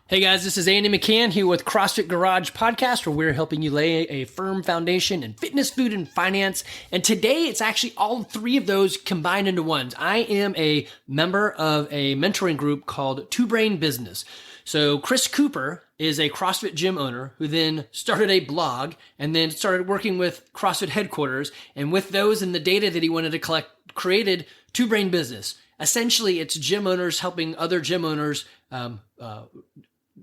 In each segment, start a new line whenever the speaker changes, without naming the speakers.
Hey guys, this is Andy McCann here with CrossFit Garage Podcast, where we're helping you lay a firm foundation in fitness, food, and finance. And today it's actually all three of those combined into one. I am a member of a mentoring group called Two Brain Business. So Chris Cooper is a CrossFit gym owner who then started a blog and then started working with CrossFit headquarters. And with those and the data that he wanted to collect, created Two Brain Business. Essentially, it's gym owners helping other gym owners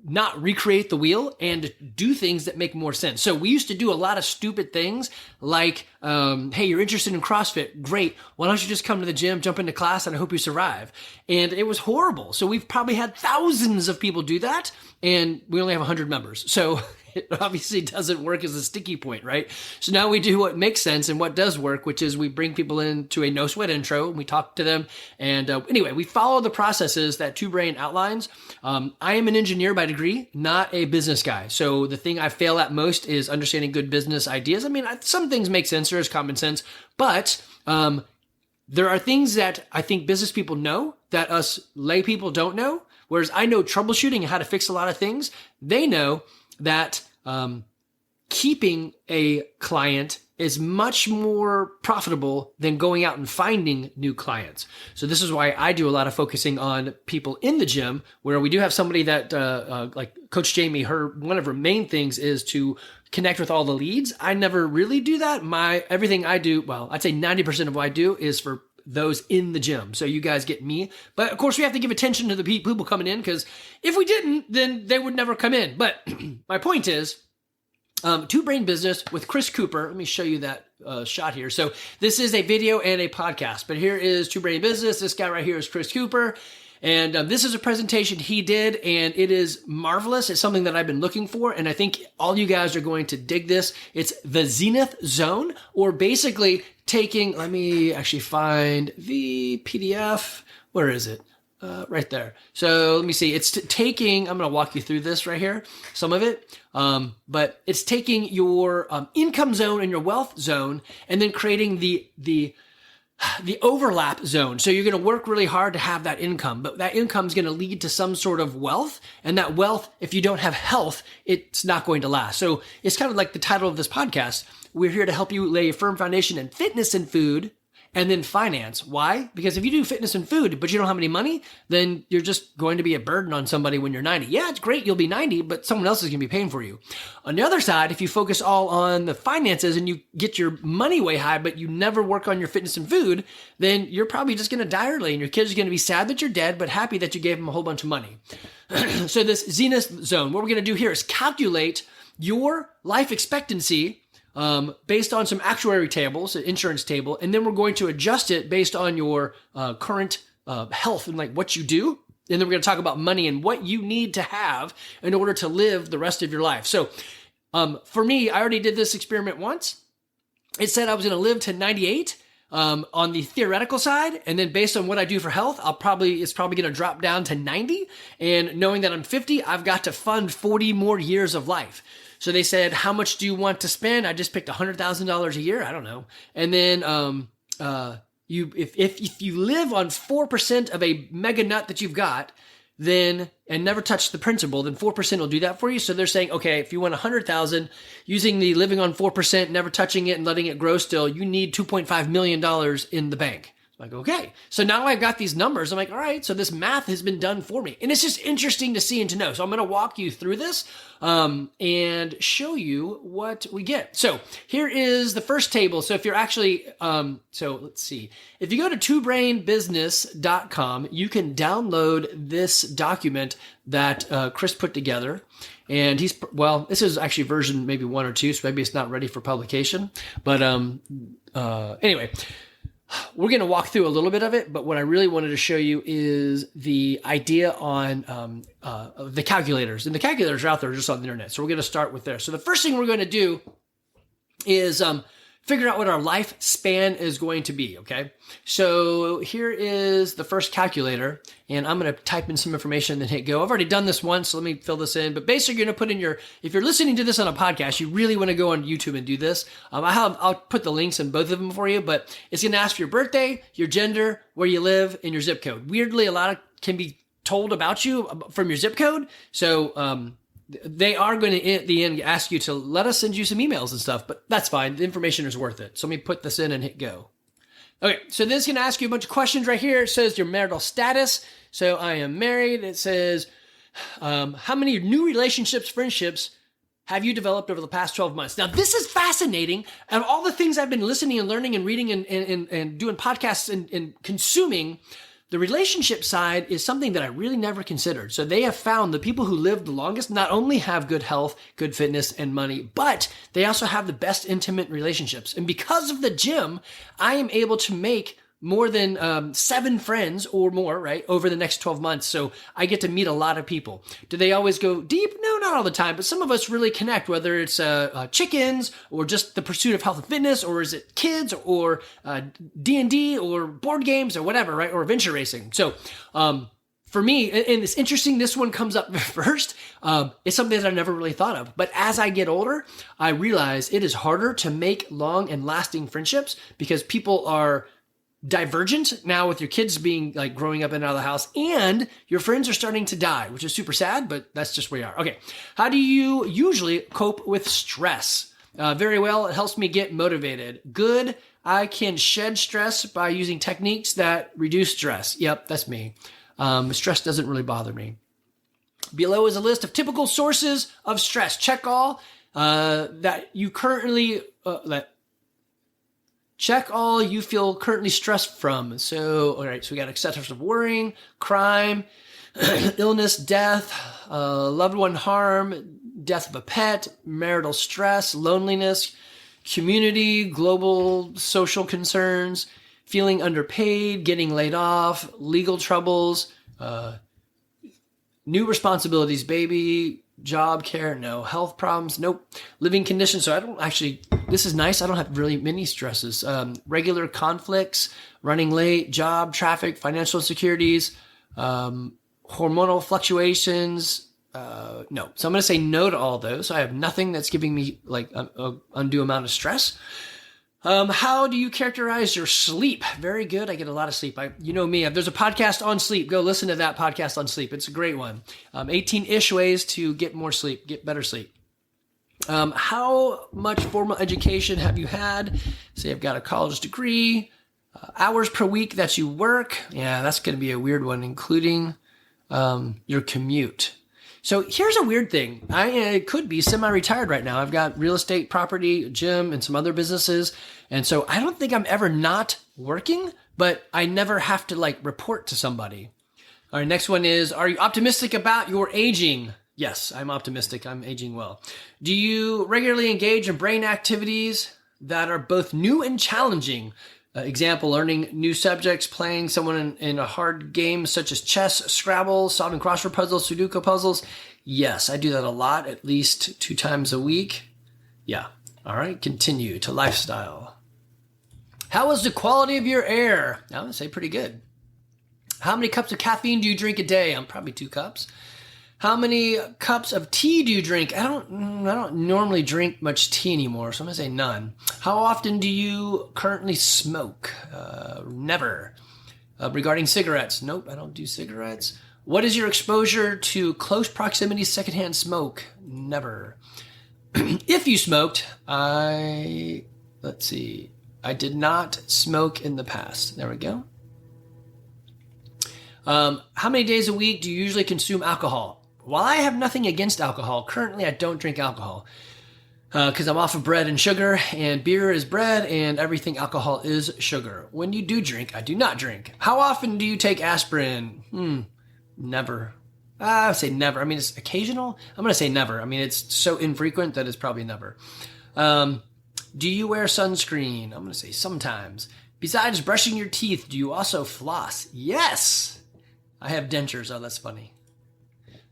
not recreate the wheel and do things that make more sense. So we used to do a lot of stupid things like, hey, you're interested in CrossFit. Great. Why don't you just come to the gym, jump into class, and I hope you survive. And it was horrible. So we've probably had thousands of people do that, and we only have 100 members. So it obviously doesn't work as a sticky point, right? So now we do what makes sense and what does work, which is we bring people into a no sweat intro and we talk to them. And anyway, we follow the processes that Two Brain outlines. I am an engineer by degree, not a business guy. So the thing I fail at most is understanding good business ideas. I mean, some things make sense. There's common sense, but there are things that I think business people know that us lay people don't know. Whereas I know troubleshooting and how to fix a lot of things. They know that keeping a client is much more profitable than going out and finding new clients. So this is why I do a lot of focusing on people in the gym, where we do have somebody that, like Coach Jamie, one of her main things is to connect with all the leads. I never really do that. Everything I do, well, I'd say 90% of what I do is for those in the gym. So you guys get me. But of course we have to give attention to the people coming in, because if we didn't, then they would never come in. But my point is, Two Brain Business with Chris Cooper. Let me show you that shot here. So this is a video and a podcast, but here is Two Brain Business. This guy right here is Chris Cooper. And this is a presentation he did, and it is marvelous. It's something that I've been looking for, and I think all you guys are going to dig this. It's the Zenith Zone, or basically taking, let me actually find the PDF. Where is it? Right there. So let me see. It's taking, I'm going to walk you through this right here, some of it. But it's taking your income zone and your wealth zone and then creating the overlap zone. So you're going to work really hard to have that income, but that income is going to lead to some sort of wealth. And that wealth, if you don't have health, it's not going to last. So it's kind of like the title of this podcast. We're here to help you lay a firm foundation in fitness and food, and then finance. Why? Because if you do fitness and food, but you don't have any money, then you're just going to be a burden on somebody when you're 90. Yeah, it's great. You'll be 90, but someone else is going to be paying for you. On the other side, if you focus all on the finances and you get your money way high, but you never work on your fitness and food, then you're probably just going to die early, and your kids are going to be sad that you're dead, but happy that you gave them a whole bunch of money. So this Zenith Zone, what we're going to do here is calculate your life expectancy based on some actuary tables, an insurance table, and then we're going to adjust it based on your current health and like what you do. And then we're going to talk about money and what you need to have in order to live the rest of your life. So for me, I already did this experiment once. It said I was going to live to 98 on the theoretical side, and then based on what I do for health, it's probably going to drop down to 90. And knowing that I'm 50, I've got to fund 40 more years of life. So they said, how much do you want to spend? I just picked $100,000 a year. I don't know. And then if you live on 4% of a mega nut that you've got, then and never touch the principal, then 4% will do that for you. So they're saying, okay, if you want 100,000 using the living on 4%, never touching it and letting it grow still, you need $2.5 million in the bank. Like, okay. So now I've got these numbers. I'm like, all right, so this math has been done for me. And it's just interesting to see and to know. So I'm going to walk you through this and show you what we get. So here is the first table. So if you're actually, so let's see. If you go to twobrainbusiness.com, you can download this document that Chris put together. And this is actually version maybe 1 or 2, so maybe it's not ready for publication. But anyway, we're going to walk through a little bit of it, but what I really wanted to show you is the idea on the calculators. And the calculators are out there just on the internet. So we're going to start with there. So the first thing we're going to do is figure out what our lifespan is going to be, okay? So here is the first calculator, and I'm going to type in some information and then hit go. I've already done this once, so let me fill this in. But basically, you're going to put in if you're listening to this on a podcast, you really want to go on YouTube and do this. I'll put the links in both of them for you, but it's going to ask for your birthday, your gender, where you live, and your zip code. Weirdly, a lot of can be told about you from your zip code. So they are going to, at the end, ask you to let us send you some emails and stuff, but that's fine. The information is worth it. So let me put this in and hit go. Okay, so this is going to ask you a bunch of questions right here. It says your marital status. So I am married. It says, how many new relationships, friendships have you developed over the past 12 months? Now, this is fascinating. And all the things I've been listening and learning and reading and doing podcasts and consuming, the relationship side is something that I really never considered. So they have found the people who live the longest not only have good health, good fitness, and money, but they also have the best intimate relationships. And because of the gym, I am able to make more than 7 friends or more, right, over the next 12 months. So I get to meet a lot of people. Do they always go deep? No, not all the time, but some of us really connect, whether it's chickens or just the pursuit of health and fitness, or is it kids or D&D or board games or whatever, right, or adventure racing. So for me, and it's interesting, this one comes up first. It's something that I've never really thought of. But as I get older, I realize it is harder to make long and lasting friendships because people are divergent now, with your kids being like growing up in and out of the house, and your friends are starting to die, which is super sad, but that's just where we are. Okay. How do you usually cope with stress? Very well. It helps me get motivated. Good. I can shed stress by using techniques that reduce stress. Yep. That's me. Stress doesn't really bother me. Below is a list of typical sources of stress. Check all that you currently, check all you feel currently stressed from. So, all right, so we got excessive of worrying, crime, illness, death, loved one harm, death of a pet, marital stress, loneliness, community, global social concerns, feeling underpaid, getting laid off, legal troubles, new responsibilities, baby, job, care, no, health problems, nope, living conditions. So I don't actually, this is nice. I don't have really many stresses. Regular conflicts, running late, job, traffic, financial insecurities, hormonal fluctuations. No. So I'm going to say no to all those. So I have nothing that's giving me like an undue amount of stress. How do you characterize your sleep? Very good. I get a lot of sleep. You know me, there's a podcast on sleep. Go listen to that podcast on sleep. It's a great one. 18-ish ways to get more sleep, get better sleep. How much formal education have you had? Say I've got a college degree. Hours per week that you work. Yeah, that's going to be a weird one, including your commute. So here's a weird thing. I could be semi-retired right now. I've got real estate, property, gym, and some other businesses. And so I don't think I'm ever not working, but I never have to like report to somebody. All right, next one is, are you optimistic about your aging? Yes, I'm optimistic. I'm aging well. Do you regularly engage in brain activities that are both new and challenging? Example, learning new subjects, playing someone in a hard game such as chess, Scrabble, solving crossword puzzles, Sudoku puzzles. Yes, I do that a lot, at least 2 times a week. Yeah. All right, continue to lifestyle. How is the quality of your air? I would say pretty good. How many cups of caffeine do you drink a day? I'm probably 2 cups. How many cups of tea do you drink? I don't normally drink much tea anymore, so I'm going to say none. How often do you currently smoke? Never. Regarding cigarettes, nope, I don't do cigarettes. What is your exposure to close proximity secondhand smoke? Never. If you smoked, let's see, I did not smoke in the past. There we go. How many days a week do you usually consume alcohol? While I have nothing against alcohol, currently I don't drink alcohol because I'm off of bread and sugar, and beer is bread and everything alcohol is sugar. When you do drink, I do not drink. How often do you take aspirin? Never. I would say never. I mean, it's occasional. I'm going to say never. I mean, it's so infrequent that it's probably never. Do you wear sunscreen? I'm going to say sometimes. Besides brushing your teeth, do you also floss? Yes. I have dentures. Oh, that's funny.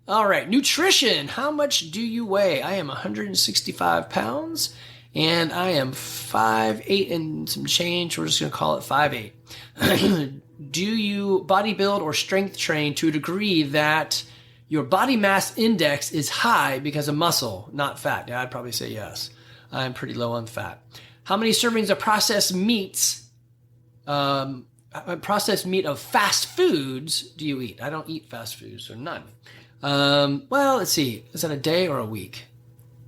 All right, nutrition. How much do you weigh? I am 165 pounds, and I am 5'8" and some change. We're just going to call it 5'8". Do you bodybuild or strength train to a degree that your body mass index is high because of muscle, not fat? Yeah, I'd probably say yes. I'm pretty low on fat. How many servings of processed meats processed meat of fast foods do you eat? I don't eat fast foods, so none. Well, let's see. Is that a day or a week?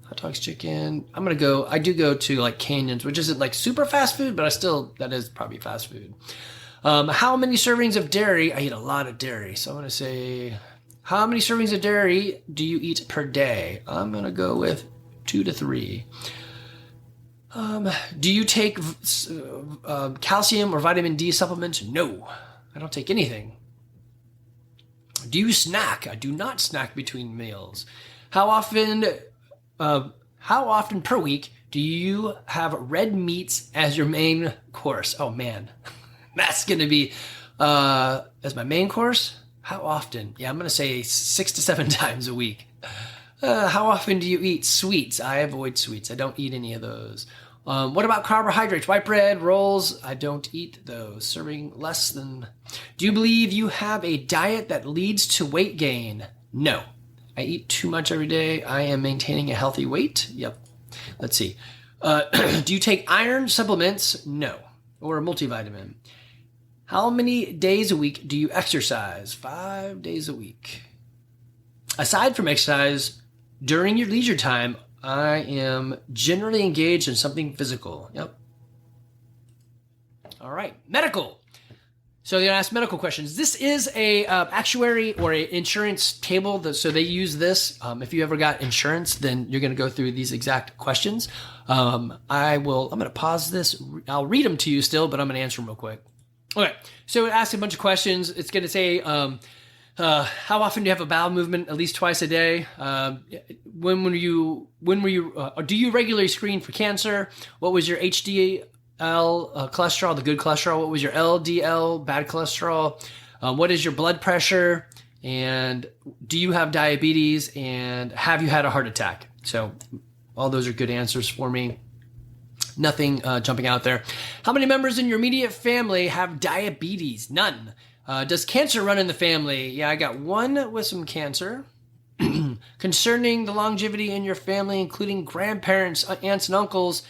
Hot dogs, chicken. I do go to like Canyons, which isn't like super fast food, but that is probably fast food. How many servings of dairy? I eat a lot of dairy. So I'm going to say, how many servings of dairy do you eat per day? I'm going to go with 2 to 3. Do you take calcium or vitamin D supplements? No, I don't take anything. Do you snack? I do not snack between meals. How often per week do you have red meats as your main course? Oh man, that's going to be as my main course. How often? Yeah, I'm going to say 6 to 7 times a week. How often do you eat sweets? I avoid sweets. I don't eat any of those. What about carbohydrates? White bread, rolls? I don't eat those. Serving less than... Do you believe you have a diet that leads to weight gain? No. I eat too much every day. I am maintaining a healthy weight. Yep. Let's see. Do you take iron supplements? No. Or a multivitamin? How many days a week do you exercise? 5 days a week. Aside from exercise, during your leisure time, I am generally engaged in something physical. Yep. All right. Medical. So they're going to ask medical questions. This is a actuary or an insurance table. So they use this. If you ever got insurance, then you're going to go through these exact questions. I'm going to pause this. I'll read them to you still, but I'm going to answer them real quick. Okay. So it asks a bunch of questions. It's going to say, how often do you have a bowel movement? At least twice a day. Do you regularly screen for cancer? What was your HDL cholesterol, the good cholesterol? What was your LDL, bad cholesterol? What is your blood pressure? And do you have diabetes? And have you had a heart attack? So all those are good answers for me. Nothing jumping out there. How many members in your immediate family have diabetes? None. Does cancer run in the family? Yeah, I got one with some cancer. Concerning the longevity in your family, including grandparents, aunts and uncles,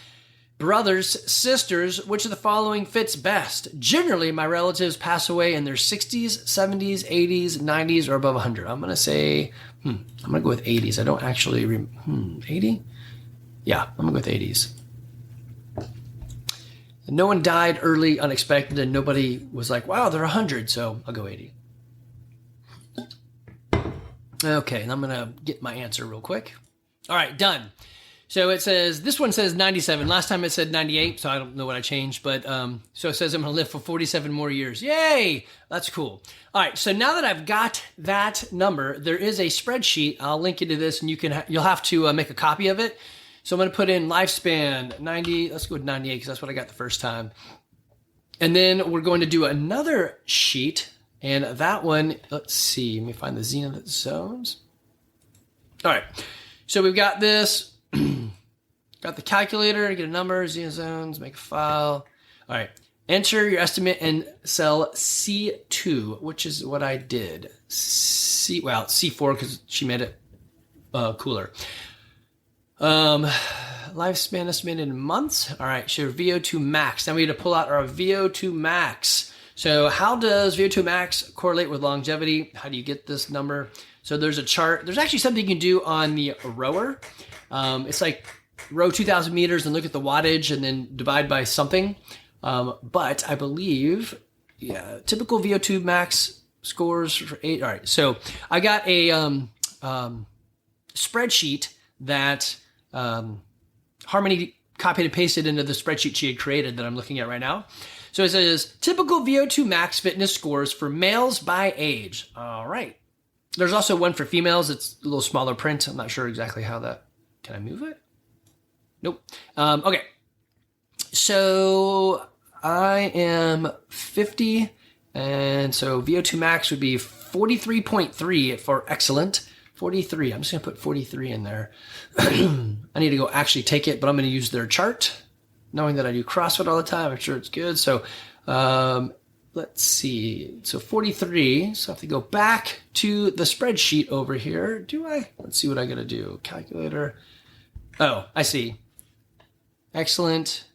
brothers, sisters, which of the following fits best? Generally, my relatives pass away in their 60s, 70s, 80s, 90s, or above 100. I'm going to say, I'm going to go with 80s. I don't actually, 80? Yeah, I'm going to go with 80s. No one died early, unexpected, and nobody was like, wow, they're 100, so I'll go 80. Okay, and I'm going to get my answer real quick. All right, done. So it says, this one says 97. Last time it said 98, so I don't know what I changed, but so it says I'm going to live for 47 more years. Yay! That's cool. All right, so now that I've got that number, there is a spreadsheet. I'll link you to this, and you'll have to make a copy of it. So I'm going to put in lifespan 90. Let's go with 98 because that's what I got the first time. And then we're going to do another sheet. And that one, let's see. Let me find the Zenith Zones. All right. So we've got this. Got the calculator, get a number, Zenith Zones, make a file. All right. Enter your estimate in cell C2, which is what I did. C4 because she made it cooler. Lifespan estimated in months. All right, so VO2 max. Now we need to pull out our VO2 max. So how does VO2 max correlate with longevity? How do you get this number? So there's a chart. There's actually something you can do on the rower. It's like row 2,000 meters and look at the wattage and then divide by something. But I believe, typical VO2 max scores for 8. All right, so I got a spreadsheet that Harmony copied and pasted into the spreadsheet she had created that I'm looking at right now. So it says typical VO2 max fitness scores for males by age. All right. There's also one for females. It's a little smaller print. I'm not sure exactly how that. Can I move it? Nope. Okay. So I am 50. And so VO2 max would be 43.3 for excellent. 43. I'm just going to put 43 in there. I need to go actually take it, but I'm going to use their chart. Knowing that I do CrossFit all the time, I'm sure it's good. So let's see. So 43. So I have to go back to the spreadsheet over here. Do I? Let's see what I got to do. Calculator. Oh, I see. Excellent.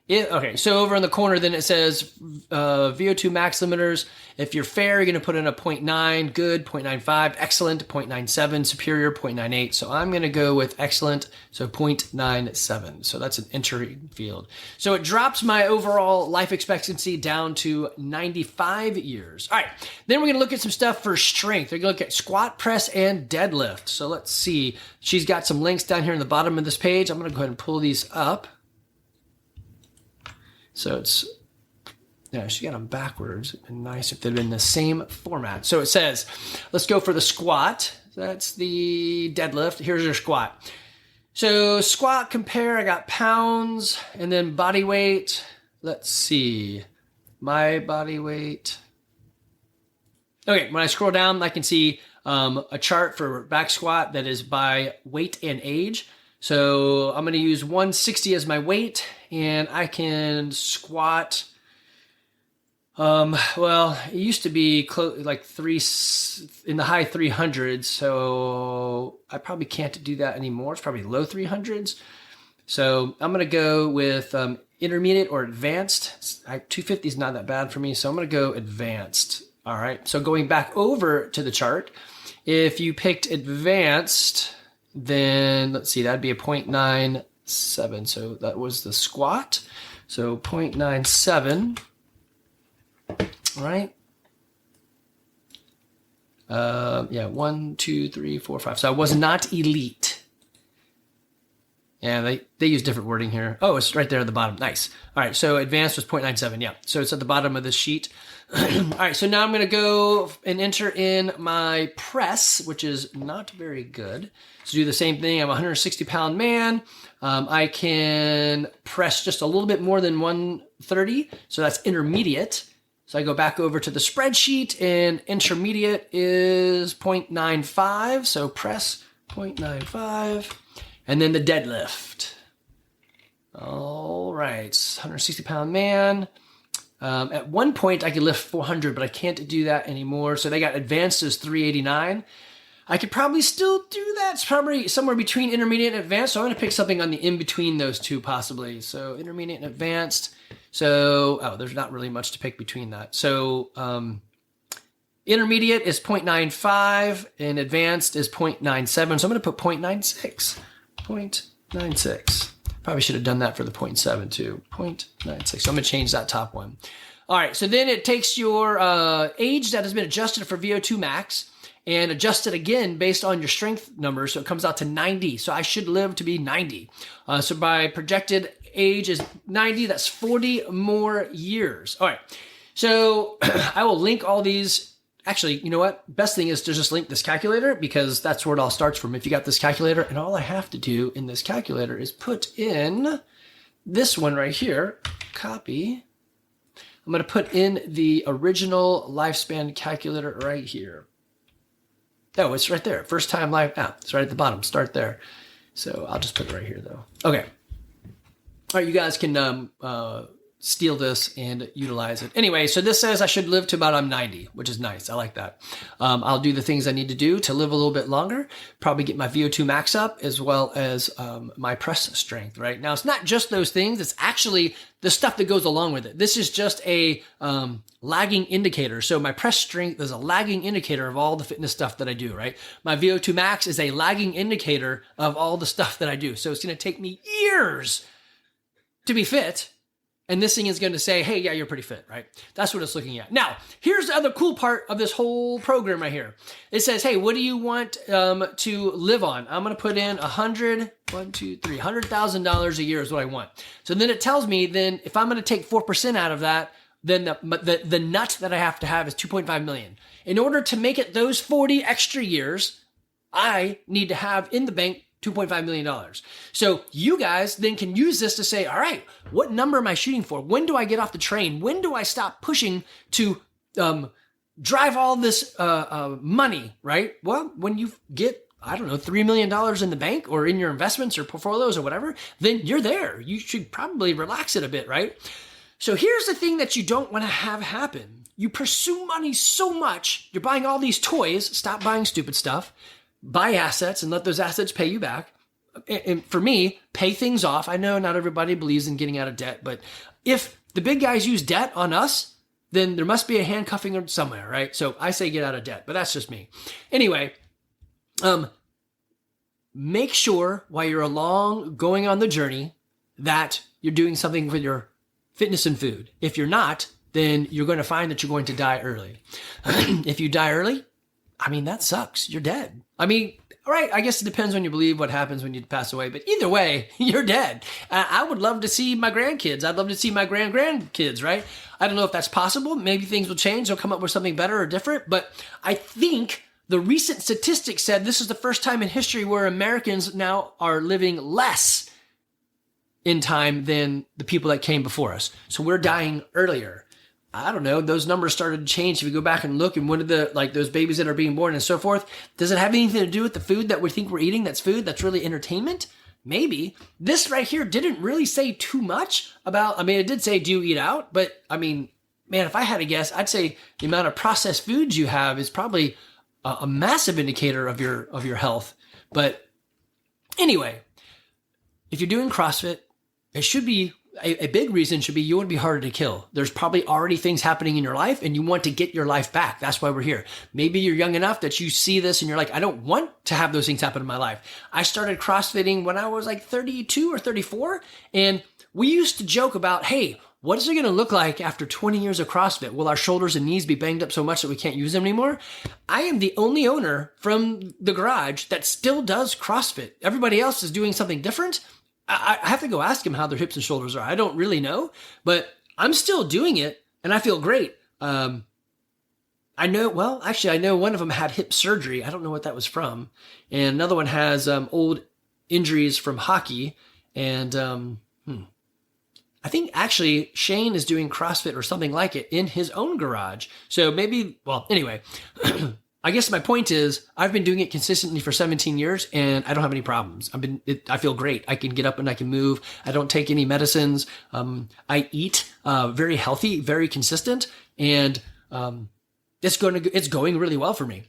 Okay, so over in the corner, then it says VO2 max limiters. If you're fair, you're going to put in a 0.9, good, 0.95, excellent, 0.97, superior, 0.98. So I'm going to go with excellent, so 0.97. So that's an entry field. So it drops my overall life expectancy down to 95 years. All right, then we're going to look at some stuff for strength. We're going to look at squat, press, and deadlift. So let's see. She's got some links down here in the bottom of this page. I'm going to go ahead and pull these up. So it's, yeah, she got them backwards. It'd been nice if they'd been the same format. So it says, let's go for the squat. That's the deadlift. Here's your squat. So squat, compare, I got pounds, and then body weight. Let's see, my body weight. Okay, when I scroll down, I can see a chart for back squat that is by weight and age. So I'm going to use 160 as my weight, and I can squat. Well, it used to be like in the high 300s, so I probably can't do that anymore. It's probably low 300s. So I'm going to go with intermediate or advanced. 250 is not that bad for me, so I'm going to go advanced. All right. So going back over to the chart, if you picked advanced, then let's see, that'd be a 0.97. So that was the squat. So 0.97, right? Yeah, 1, 2, 3, 4, 5. So I was not elite. Yeah, they use different wording here. Oh, it's right there at the bottom. Nice. All right, so advanced was 0.97. Yeah, so it's at the bottom of this sheet. All right, so now I'm going to go and enter in my press, which is not very good. So do the same thing. I'm a 160-pound man. I can press just a little bit more than 130, so that's intermediate. So I go back over to the spreadsheet, and intermediate is 0.95, so press 0.95. And then the deadlift. All right, 160-pound man. At one point, I could lift 400, but I can't do that anymore. So they got advanced as 389. I could probably still do that. It's probably somewhere between intermediate and advanced. So I'm going to pick something on the in-between those two possibly. So intermediate and advanced. So, there's not really much to pick between that. So intermediate is 0.95 and advanced is 0.97. So I'm going to put 0.96. 0.96. Probably should have done that for the 0.7 too. 0.96. So I'm going to change that top one. All right. So then it takes your age that has been adjusted for VO2 max and adjusted again based on your strength numbers. So it comes out to 90. So I should live to be 90. So my projected age is 90. That's 40 more years. All right. So I will link all these. Actually, you know what? Best thing is to just link this calculator because that's where it all starts from. If you got this calculator, and all I have to do in this calculator is put in this one right here, copy. I'm going to put in the original lifespan calculator right here. Oh, it's right there. First time life. It's right at the bottom. Start there. So I'll just put it right here though. Okay. All right, you guys can steal this and utilize it. Anyway, so this says I should live to about I'm 90, which is nice. I like that. I'll do the things I need to do to live a little bit longer, probably get my VO2 max up as well as my press strength, right? Now, it's not just those things. It's actually the stuff that goes along with it. This is just a lagging indicator. So my press strength is a lagging indicator of all the fitness stuff that I do, right? My VO2 max is a lagging indicator of all the stuff that I do. So it's going to take me years to be fit. And this thing is going to say, hey, yeah, you're pretty fit, right? That's what it's looking at. Now, here's the other cool part of this whole program right here. It says, hey, what do you want to live on? I'm going to put in $100,000 a year is what I want. So then it tells me then if I'm going to take 4% out of that, then the nut that I have to have is 2.5 million. In order to make it those 40 extra years, I need to have in the bank $2.5 million. So you guys then can use this to say, all right, what number am I shooting for? When do I get off the train? When do I stop pushing to drive all this money, right? Well, when you get, I don't know, $3 million in the bank or in your investments or portfolios or whatever, then you're there. You should probably relax it a bit, right? So here's the thing that you don't want to have happen. You pursue money so much, you're buying all these toys, stop buying stupid stuff. Buy assets and let those assets pay you back. and for me, pay things off. I know not everybody believes in getting out of debt, but if the big guys use debt on us, then there must be a handcuffing somewhere, right? So I say get out of debt, but that's just me. Anyway, make sure while you're going on the journey that you're doing something with your fitness and food. If you're not, then you're going to find that you're going to die early. If you die early, I mean, that sucks. You're dead. I mean, all right, I guess it depends on you believe what happens when you pass away, but either way, you're dead. I would love to see my grandkids. I'd love to see my grandkids, right? I don't know if that's possible. Maybe things will change. They'll come up with something better or different, but I think the recent statistics said this is the first time in history where Americans now are living less in time than the people that came before us. So we're dying earlier. I don't know, those numbers started to change. If you go back and look and one of the, like those babies that are being born and so forth, does it have anything to do with the food that we think we're eating? That's food. That's really entertainment. Maybe. This right here didn't really say too much about, I mean, it did say, do you eat out? But I mean, man, if I had to guess, I'd say the amount of processed foods you have is probably a massive indicator of your health. But anyway, if you're doing CrossFit, it should be a big reason should be you want to be harder to kill. There's probably already things happening in your life and you want to get your life back. That's why we're here. Maybe you're young enough that you see this and you're like, I don't want to have those things happen in my life. I started CrossFitting when I was like 32 or 34. And we used to joke about, hey, what is it going to look like after 20 years of CrossFit? Will our shoulders and knees be banged up so much that we can't use them anymore? I am the only owner from the garage that still does CrossFit. Everybody else is doing something different. I have to go ask him how their hips and shoulders are. I don't really know, but I'm still doing it and I feel great. I know one of them had hip surgery. I don't know what that was from. And another one has old injuries from hockey. And I think actually Shane is doing CrossFit or something like it in his own garage. So maybe, well, anyway, I guess my point is I've been doing it consistently for 17 years and I don't have any problems. I feel great. I can get up and I can move. I don't take any medicines. I eat very healthy, very consistent, and it's going really well for me.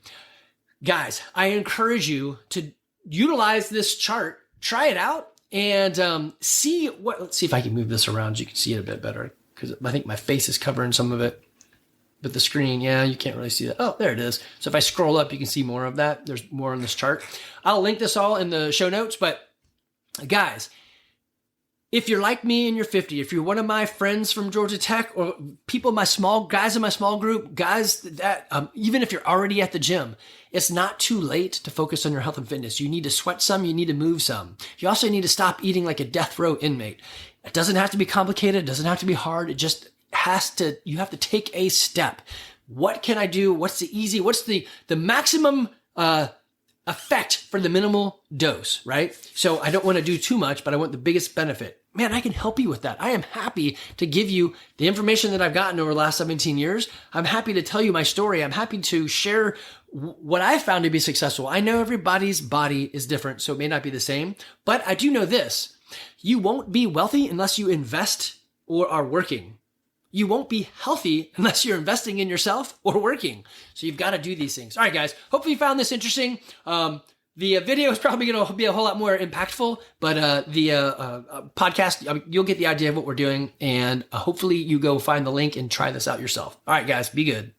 Guys, I encourage you to utilize this chart, try it out, and let's see if I can move this around so you can see it a bit better, because I think my face is covering some of it. But the screen, yeah, you can't really see that. Oh, there it is. So if I scroll up, you can see more of that. There's more on this chart. I'll link this all in the show notes. But guys, if you're like me and you're 50, if you're one of my friends from Georgia Tech or people, guys in my small group, guys that, even if you're already at the gym, it's not too late to focus on your health and fitness. You need to sweat some, you need to move some. You also need to stop eating like a death row inmate. It doesn't have to be complicated. It doesn't have to be hard. You have to take a step. What can I do? What's the maximum effect for the minimal dose, right? So I don't want to do too much, but I want the biggest benefit. Man, I can help you with that. I am happy to give you the information that I've gotten over the last 17 years. I'm happy to tell you my story. I'm happy to share what I found to be successful. I know everybody's body is different, so it may not be the same, but I do know this. You won't be wealthy unless you invest or are working. You won't be healthy unless you're investing in yourself or working. So you've got to do these things. All right, guys. Hopefully you found this interesting. The video is probably going to be a whole lot more impactful, but the podcast, you'll get the idea of what we're doing, and hopefully you go find the link and try this out yourself. All right, guys. Be good.